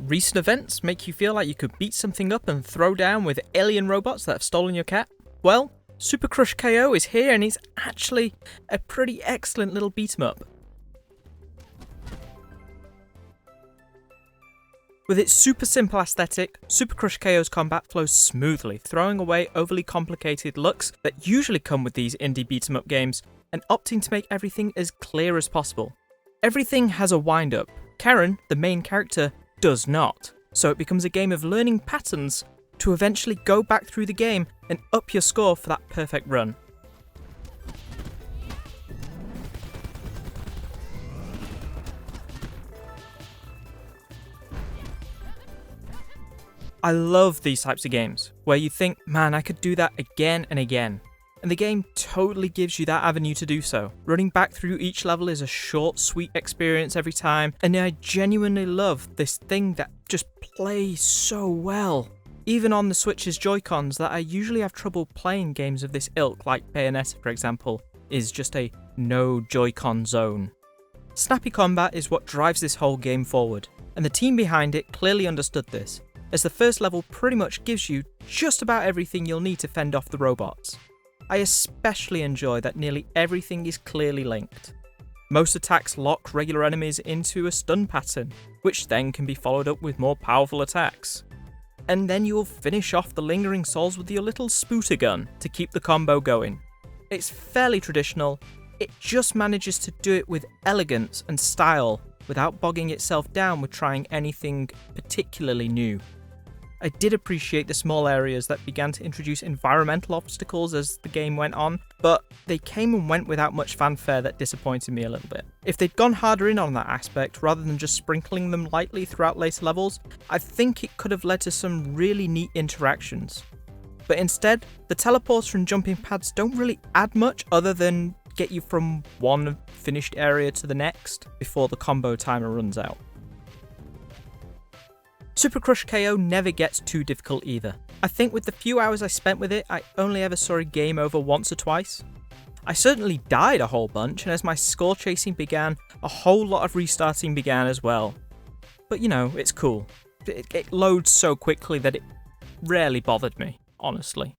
Recent events make you feel like you could beat something up and throw down with alien robots that have stolen your cat? Well, Super Crush KO is here and it's actually a pretty excellent little beat 'em up. With its super simple aesthetic, Super Crush KO's combat flows smoothly, throwing away overly complicated looks that usually come with these indie beat 'em up games, and opting to make everything as clear as possible. Everything has a wind-up. Karen, the main character, does not, so it becomes a game of learning patterns to eventually go back through the game and up your score for that perfect run. I love these types of games, where you think, man, I could do that again and again. And the game totally gives you that avenue to do so. Running back through each level is a short, sweet experience every time, and I genuinely love this thing that just plays so well. Even on the Switch's Joy-Cons that I usually have trouble playing games of this ilk, like Bayonetta for example, is just a no Joy-Con zone. Snappy combat is what drives this whole game forward, and the team behind it clearly understood this, as the first level pretty much gives you just about everything you'll need to fend off the robots. I especially enjoy that nearly everything is clearly linked. Most attacks lock regular enemies into a stun pattern, which then can be followed up with more powerful attacks. And then you'll finish off the lingering souls with your little spooter gun to keep the combo going. It's fairly traditional, it just manages to do it with elegance and style without bogging itself down with trying anything particularly new. I did appreciate the small areas that began to introduce environmental obstacles as the game went on, but they came and went without much fanfare that disappointed me a little bit. If they'd gone harder in on that aspect, rather than just sprinkling them lightly throughout later levels, I think it could have led to some really neat interactions. But instead, the teleports from jumping pads don't really add much other than get you from one finished area to the next before the combo timer runs out. Super Crush KO never gets too difficult either. I think with the few hours I spent with it, I only ever saw a game over once or twice. I certainly died a whole bunch, and as my score chasing began, a whole lot of restarting began as well. But you know, it's cool. It loads so quickly that it rarely bothered me, honestly.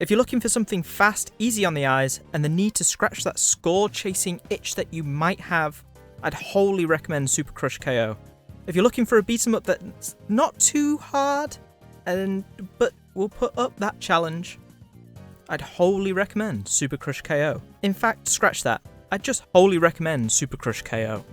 If you're looking for something fast, easy on the eyes, and the need to scratch that score chasing itch that you might have, I'd wholly recommend Super Crush KO. If you're looking for a beat 'em up that's not too hard, but will put up that challenge, I'd wholly recommend Super Crush KO. In fact, scratch that. I'd just wholly recommend Super Crush KO.